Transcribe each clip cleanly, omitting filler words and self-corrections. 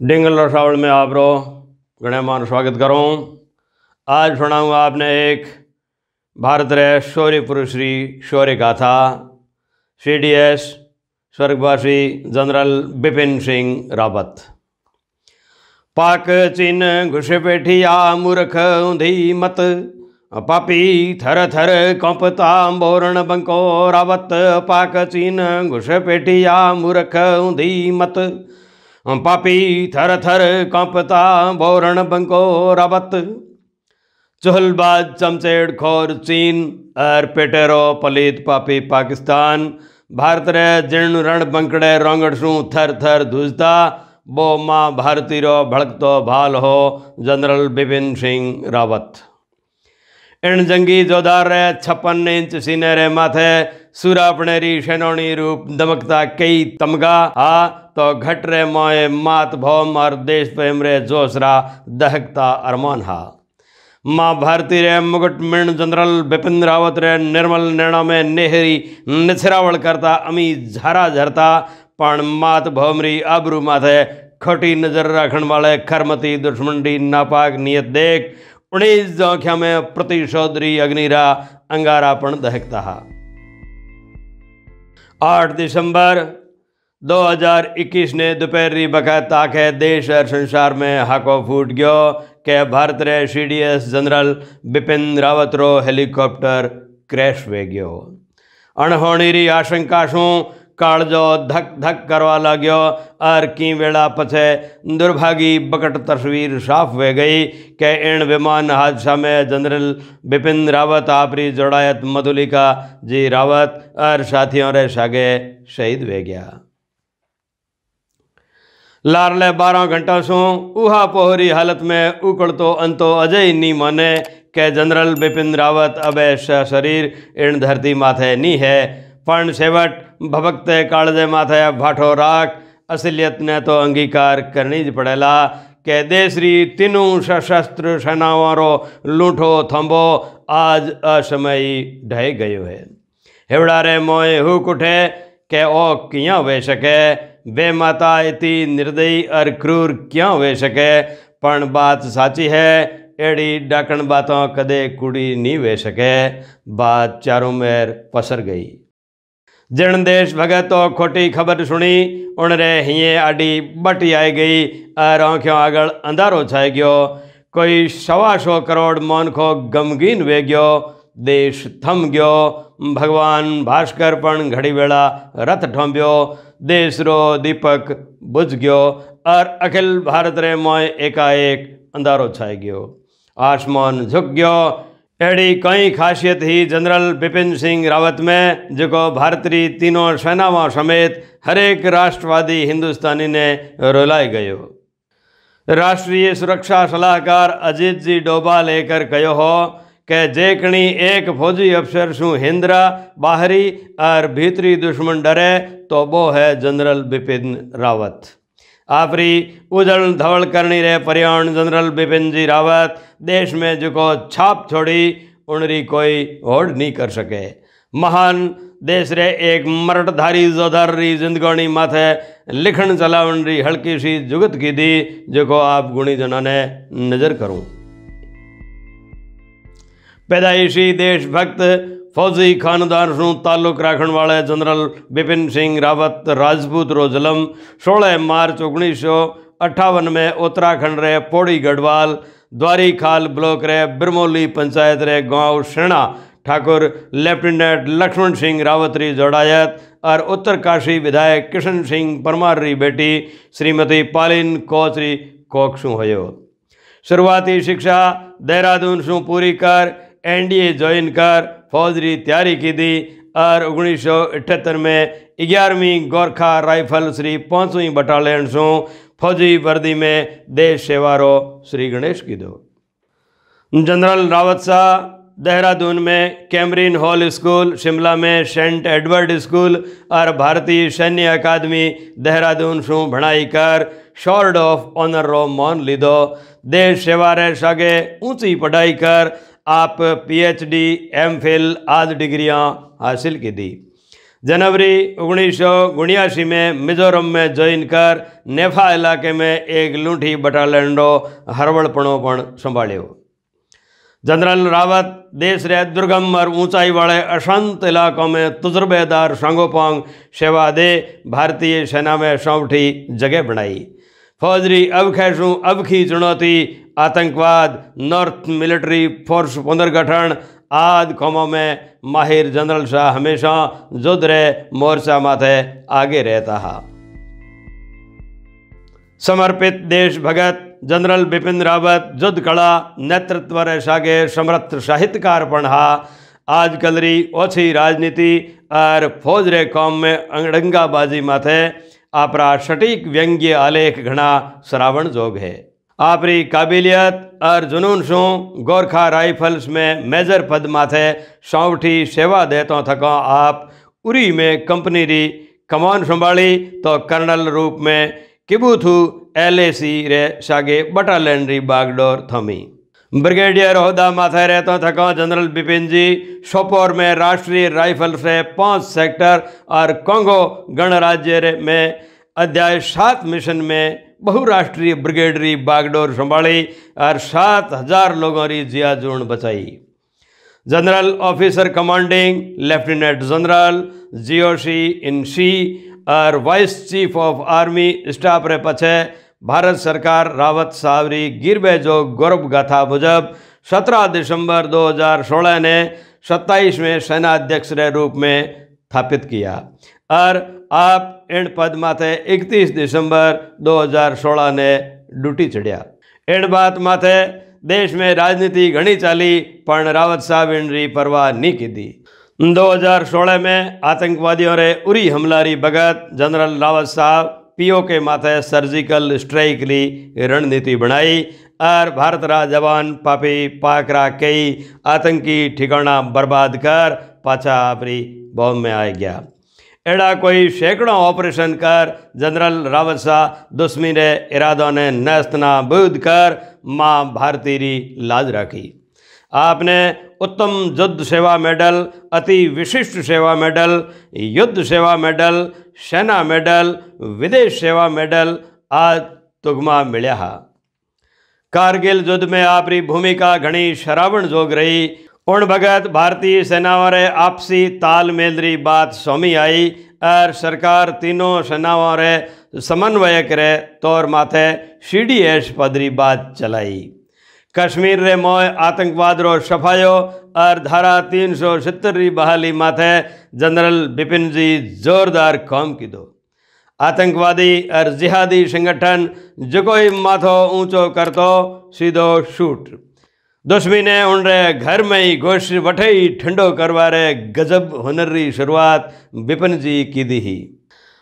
डिंगल और श्रावण में आप रो गणमान स्वागत करूँ। आज सुनाऊँगा आपने एक भारत रे शौर्य पुरुष श्री शौर्य गाथा CDS स्वर्गवासी जनरल बिपिन सिंह रावत। पाक चीन घुसपैठिया मूर्ख ऊंधी मत, पापी थर थर कंपता बोरण बंको रावत। पाक चीन घुसपैठिया मूर्ख ऊंधी मत, पापी थर थर कंपता बोरण बंको रावत। चुहलबाज चमचेड़ खोर चीन और पेटेरो पलित पापी पाकिस्तान, भारत रे जीर्ण रण बंकड़े रोंगड़सू थर थर धुजता बो माँ भारती रो भड़कतो भाल हो जनरल बिपिन सिंह रावत। इन जंगी जोदार रे 56 इंच सीने रे माथे सूरापणेरी शैनोनी रूप दमकता कई तमगा आ तो घट रे मोए मात भौम और देश प्रेम रे जोशरा दहकता अरमान हा। माँ भारती रे मुकुट मिण जनरल बिपिन रावत रे निर्मल नैणों में नेहरी निछरावल करता अमी झारा झरता पण मात भौमरी आबरू माथे खोटी नजर रखण वाले खरमती दुश्मन री नापाक नियत देख 19 जोख्या में प्रतिशोधरी अग्निरा अंगारापण दहकता हा। 8 दिसंबर 2021 ने दोपहरी बकायद ताके देश और संसार में हाको फूट गयो के भारत रे CDS जनरल बिपिन रावत रो हेलीकॉप्टर क्रैश वे गयो। अणहोणी री आशंका शू कालजो धक धक करवा लाग्यो और की वेला पछे दुर्भागी बकट तस्वीर साफ वे गई के इन विमान हादसा में जनरल बिपिन रावत आपरी जोड़ायत मधुलिका जी रावत और साथियों रे सागे शहीद वे गया। लारले 12 घंटा सू उहा पोहरी हालत में उकड़तो अंतो अजय नी माने के जनरल बिपिन रावत अबे शरीर इन धरती माथे नी है, पण सेवट भभकते कालजे माथे भाठो राख असलियत ने तो अंगीकार करनी ज पड़ेला के देश री तीनों सशस्त्र सेनाओं रो लूठो थंबो आज असमयी ढह गयो है। हेवड़ा रे मोए हुक उठे के ओ किया वे सके, वे माता इतनी निर्दयी और क्रूर क्यों वे सके, पण बात साची है एड़ी डाकण बातों कदे कुड़ी नहीं वे सके। बात चारों मेर पसर गई। जिन देश भगत तो खोटी खबर सुनी उनरे हिये आडी बटी आई गई और आँखों आगल अंधारो छाई गयो। कोई 125 करोड़ मन को गमगीन वे गयो, देश थम गयो। भगवान भास्कर पण घड़ी वेला रथ ठोंब्यो, देश रो दीपक बुझ गयो और अखिल भारत रे मोय एकाएक अंधारो छाई गयो। आसमान झुक गयो। एड़ी कई खासियत ही जनरल बिपिन सिंह रावत में जो भारत री तीनों सेनाओं समेत हरेक राष्ट्रवादी हिंदुस्तानी ने रुलाई गयो। राष्ट्रीय सुरक्षा सलाहकार अजीत जी डोभाल लेकर कहो हो के जेकणी एक फौजी अफसर शू हिंद्रा बाहरी और भीतरी दुश्मन डरे तो वो है जनरल बिपिन रावत। आपरी उजल धवल करनी रे परियाण जनरल बिपिन जी रावत देश में जो छाप छोड़ी उनरी कोई होड़ नहीं कर सके। महान देश रे एक मरटधारी जोधार री जिंदगानी माथे लिखन चलावन री हल्की सी जुगत की दी जो आप गुणी जना ने नजर करूं। पैदाइशी देशभक्त फौजी खानदान शू ताल्लुक रखण वाले जनरल बिपिन सिंह रावत राजपूत रो जन्म 16 मार्च 1958 में उत्तराखंड रे पौड़ी गढ़वाल द्वारी खाल ब्लॉक रे बिरमोली पंचायत रे गांव सेना ठाकुर लेफ्टिनेंट लक्ष्मण सिंह रावत री जोड़ायत और उत्तरकाशी विधायक किशन सिंह परमार री बेटी श्रीमती पालिन कोच री कोख शू होयो। शुरुआती शिक्षा देहरादून शू पूरी कर NDA ज्वाइन कर फौज री तैयारी की दी और 1978 में 11वीं गोरखा राइफल श्री 5वीं बटालियन शू फौजी वर्दी में देश सेवा रो श्री गणेश की दो। जनरल रावत शाह देहरादून में कैम्ब्रिन हॉल स्कूल, शिमला में सेंट एडवर्ड स्कूल और भारतीय सैन्य अकादमी देहरादून शू भणाई कर शॉर्ड ऑफ ऑनर रो मान लीधो। देश सेवा रे सागे ऊंची पढ़ाई कर आप PhD MPhil आदि डिग्रियां हासिल की दी। जनवरी 1979 में मिजोरम में ज्वाइन कर नेफा इलाके में एक लूंठी बटालियन हरवड़पणो पण संभाळ्यो। जनरल रावत देश रे दुर्गम और ऊंचाई वाले अशांत इलाकों में तजुर्बेदार सांगोपांग सेवा दे भारतीय सेना में सौंठी जगह बनाई। फौजरी अबखी चुनौती, आतंकवाद, नॉर्थ मिलिट्री फोर्स पुनर्गठन आदि कामों में माहिर जनरल शाह हमेशा युद्ध रे मोर्चा माथे आगे रहता है। समर्पित देश भगत जनरल बिपिन रावत युद्ध कला नेतृत्व रे सागे समर्थ साहित्यकार पण हा। आजकल री ओछी राजनीति और फौज रे काम में अड़ंगाबाजी माथे आपरा सटीक व्यंग्य आलेख घना सरावण जोग है। आपरी काबिलियत और जुनून शू गोरखा राइफल्स में मेजर पद माथे सौठी सेवा देता थका आप उरी में कंपनी री कमान संभाली तो कर्नल रूप में किबूथू LAC रे सागे बटालियन री बागडोर थमी। ब्रिगेडियर होदा माथे रहता थका जनरल बिपिन जी सोपोर में राष्ट्रीय राइफल से 5 सेक्टर और कोंगो गणराज्य में अध्याय 7 मिशन में बहुराष्ट्रीय ब्रिगेडरी बागडोर संभाली और 7000 लोगों की जिया जून बचाई। General officer commanding lieutenant general GOC इन सी और vice chief of army staff रे पछे भारत सरकार रावत साहब री गिरबे जो गौरव गाथा मुजब 17 दिसंबर 2016 ने 27वें सेनाध्यक्ष के रूप में स्थापित किया और आप इन पद माथे 31 दिसंबर 2016 ने ड्यूटी चढ़िया। इन बात माथे देश में राजनीति घनी चाली पण रावत साहब इनरी परवाह नहीं की दी। 2016 में आतंकवादियों रे उरी हमलारी बगत जनरल रावत साहब POK माथे सर्जिकल स्ट्राइक ली रणनीति बनाई और भारत रा जवान पापी पाकरा कई आतंकी ठिकाना बर्बाद कर पाछा आपरी बॉम्ब में आ गया। एड़ा कोई सैकड़ों ऑपरेशन कर जनरल रावत शाह दुश्मनी रे इरादों ने नस्त नाबूद कर माँ भारती री लाज रखी। आपने उत्तम युद्ध सेवा मेडल, अति विशिष्ट सेवा मेडल, युद्ध सेवा मेडल, सेना मेडल, विदेश सेवा मेडल आज तुगमा मिल्या हा। कारगिल युद्ध में आपरी भूमिका घनी शरावण जोग रही। उन भगत भारतीय सेनाओं रे आपसी तालमेल री बात सोमी आई और सरकार तीनों सेनाओं रे समन्वयक रे तौर माथे CDS पद री बात चलाई। कश्मीर रे मोय आतंकवाद रो सफायो और धारा 370 री बहाली माथे जनरल बिपिन जी जोरदार काम की दो। आतंकवादी और जिहादी संगठन जो कोई माथो ऊंचो करतो सीधो शूट। दुश्मनी ने उनरे घर में ही गोश्त वठे ही ठंडो करवारे गजब हुनर री शुरुआत बिपिन जी की दी ही।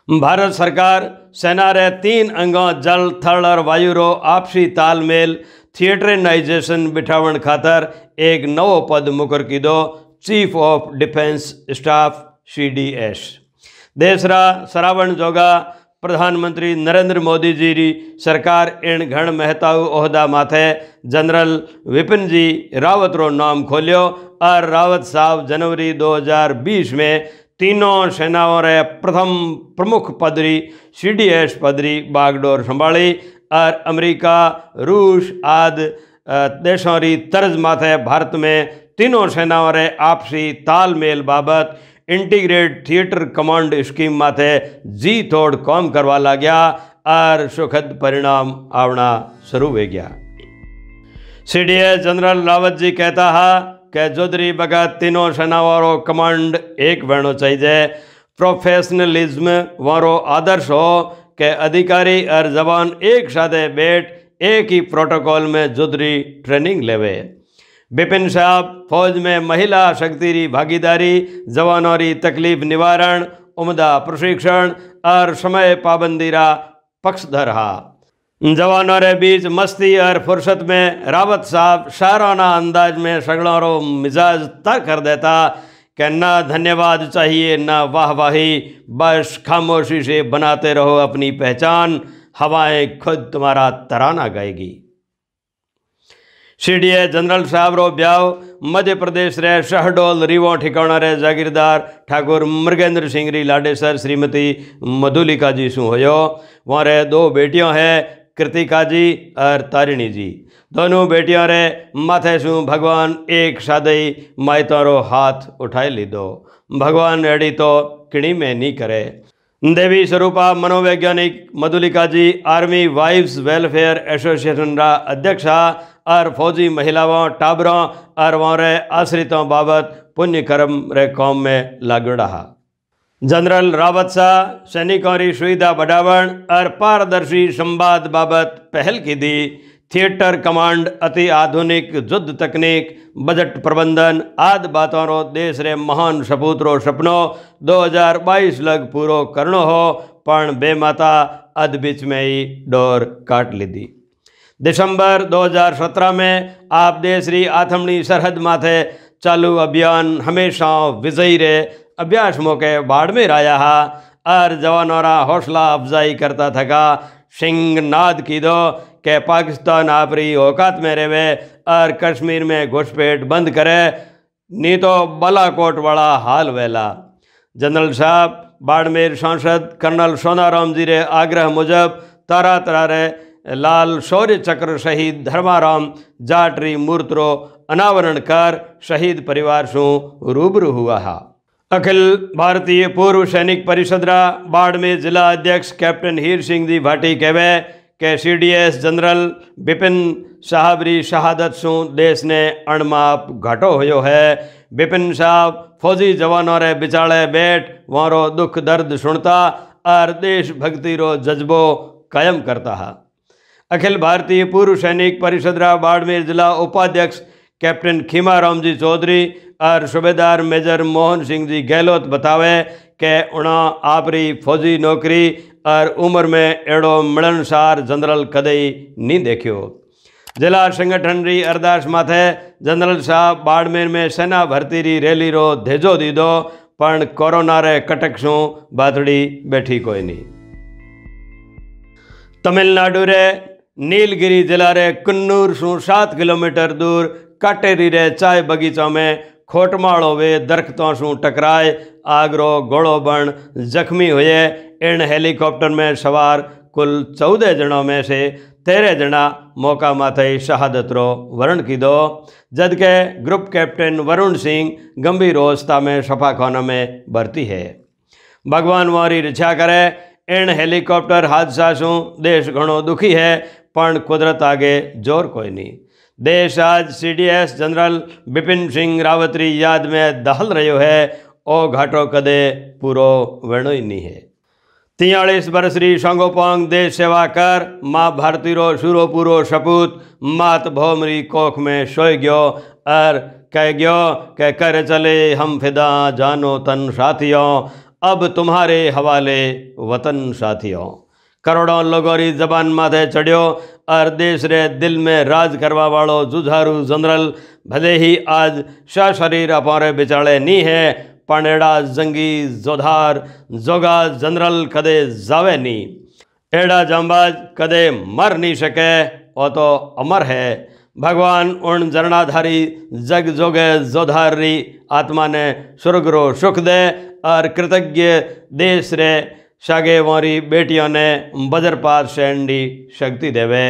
भारत सरकार सेना रे 3 अंगों जल, थल और वायु रो आपसी तालमेल थिएटरनाइजेशन बिठावन खातर एक नवो पद मुकर की दो, chief of defence staff CDS। देश रा सरावण जोगा प्रधानमंत्री नरेंद्र मोदी जी री सरकार इन घण महताऊ ओहदा माथे जनरल विपिन जी रावत रो नाम खोलियो और रावत साहब जनवरी 2020 में तीनों सेनाओं रे प्रथम प्रमुख पदरी CDS पदरी बागडोर संभाली और अमेरिका, रूस आदि देशों री तर्ज माथे भारत में तीनों सेनाओं रे आपसी तालमेल बाबत इंटीग्रेट थिएटर कमांड स्कीम माथे जी तोड़ काम करवा ला गया और सुखद परिणाम आवना शुरू हो गया। CDS जनरल रावत जी कहता है कि जोधरी बगत तीनों सेनाओं रो कमांड एक बनो चाहिए। प्रोफेशनलिज्म वारो आदर्श हो कि अधिकारी और जवान एक साथ बैठ एक ही प्रोटोकॉल में जुदरी ट्रेनिंग लेवे। बिपिन साहब फौज में महिला शक्ति री भागीदारी, जवानों री तकलीफ निवारण, उम्दा प्रशिक्षण और समय पाबंदी रा पक्षधर हा। जवानों रे बीच मस्ती और फुर्सत में रावत साहब शाराना अंदाज में सगड़ों रो मिजाज तय कर देता कि ना धन्यवाद चाहिए ना वाहवाही, बस खामोशी से बनाते रहो अपनी पहचान, हवाएं खुद तुम्हारा तराना गाएगी। सीडीए जनरल साहब रो ब्याह मध्य प्रदेश रे शहडोल रीवो ठिकाना रे जागीरदार ठाकुर मृगेंद्र सिंह री लाडेसर श्रीमती मधुलिका जी सु होयो। वहाँ रे 2 बेटियां है, कृतिका जी और तारिणी जी। दोनों बेटियां रे माथे सु भगवान एक सादई मायतारो हाथ उठाए लीधो। भगवान एड़ी तो किणी में नहीं करे। देवी स्वरूपा मनोवैज्ञानिक मधुलिका जी आर्मी वाइव्स वेलफेयर एसोसिएशन रा अध्यक्षा और फौजी महिलाओं टाबरों और वहाँ आश्रितों बाबत पुण्य कर्म रे कौम में लागू रहा। जनरल रावत शाह सैनिकों की सुविधा बढ़ावन और पारदर्शी संवाद बाबत पहल की दी। थिएटर कमांड, अति आधुनिक युद्ध तकनीक, बजट प्रबंधन आदि बातों रो देश रे महान सपूत रो सपनो 2022 लग पूरो करनो हो, पण बेमाता अध बीच में ही डोर काट ली दी। दिसंबर 2017 में आप देश री आथमणी सरहद माथे चालू अभियान हमेशा विजयी रे अभ्यास मौके बाड़मेर आया हा और जवानों रा हौसला अफजाई करता थका सिंह नाद की दो के पाकिस्तान आपरी औकात में रेवे और कश्मीर में घुसपैठ बंद करे, नहीं तो बालाकोट वाला हाल वेला। जनरल साहब बाड़मेर सांसद कर्नल सोनाराम जी रे आग्रह मुजब तारा तरा रे लाल शौर्य चक्र शहीद धर्माराम जाटरी मूर्त रो अनावरण कर शहीद परिवार सु रूबरू हुआ हा। अखिल भारतीय पूर्व सैनिक परिषद रा बाड़मेर जिला अध्यक्ष कैप्टन हीर सिंह जी भाटी कहवे के सीडीएस जनरल बिपिन साहब री शहादत सु देश ने अणमाप घाटो होयो है। बिपिन साहब फौजी जवानों रे बिचाले बैठ वारो दुख दर्द सुनता और देशभक्ति रो जज्बो कायम करता है। अखिल भारतीय पूर्व सैनिक परिषद रा बाड़मेर जिला उपाध्यक्ष कैप्टन खीमाराम जी चौधरी और सूबेदार मेजर मोहन सिंह जी गहलोत बतावे के उणा आपरी फौजी नौकरी और उम्र में एड़ो मिलनसार जनरल कदई नहीं देखियो। जिला संगठन री अरदास माथे जनरल साहब बाड़मेर में सेना भर्ती री रैली रो धेजो दीदो, पण कोरोना रे कटक सु बातड़ी बैठी कोई नहीं। तमिलनाडु रे नीलगिरी जिला रे कन्नूर सु 7 किलोमीटर दूर काटेरी रे चाय बगीचा में खोटमाड़ो वे दरख्तों सु टकराए आगरो गोड़ो बन जख्मी हुए। इन हेलीकॉप्टर में सवार कुल 14 जनों में से 13 जना मौका माथे शहादत रो वर्ण की दो, जबकि ग्रुप कैप्टन वरुण सिंह गंभीर अवस्था में सफाखाना में भर्ती है। भगवान वारी रक्षा करे। इन हेलीकॉप्टर हादसा सु देश घणो दुखी है, पण कुदरत आगे जोर कोई नहीं। देश आज सीडीएस जनरल बिपिन सिंह रावत री याद में दहल रह्यो है। ओ घाटो कदे पूरो वेणो ही नहीं है। 43 बरस री संगोपांग देश सेवा कर माँ भारती रो शुरो पूरो सपूत मात भौम री कोख में सोई गयो और कह गयो के कर चले हम फिदा जानो तन साथियों, अब तुम्हारे हवाले वतन साथियों। करोड़ों लोगों री जबान माथे चढ़ियो और देश रे दिल में राज करवा वालो जुझारू जनरल भले ही आज शरीर अपारे बिचाले नहीं है, पण एड़ा जंगी जोधार जोगा जनरल कदे जावे नहीं। एड़ा जांबाज कदे मर नहीं सके, वो तो अमर है। भगवान उन जरणाधारी जग जोगे जोधार री आत्मा ने स्वर्ग रो सुख दे और कृतज्ञ देश रे सागे वारी बेटियों ने वज्रपात सहन शक्ति देवे।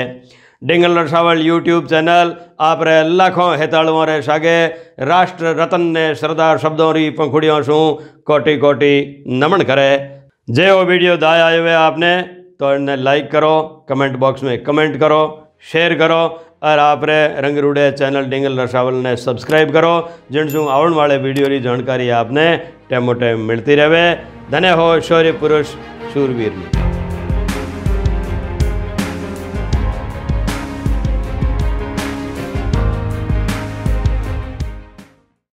डिंगल रसावल यूट्यूब चैनल आप रे लाखों हेताड़ों रे सागे राष्ट्र रतन ने सरदार शब्दों री पंखुड़ियों सु कोटि कोटि नमन करे। जे वो वीडियो दाया हुए आपने तो इन्हें लाइक करो, कमेंट बॉक्स में कमेंट करो, शेयर करो और आप रे रंगरूड़े चैनल डिंगल रसावल ने सब्सक्राइब करो, जिनसू आने वाले वीडियो की जानकारी आपने टाइमो टाइम मिलती रहे। धन्य हो शौर्य पुरुष शूरवीर।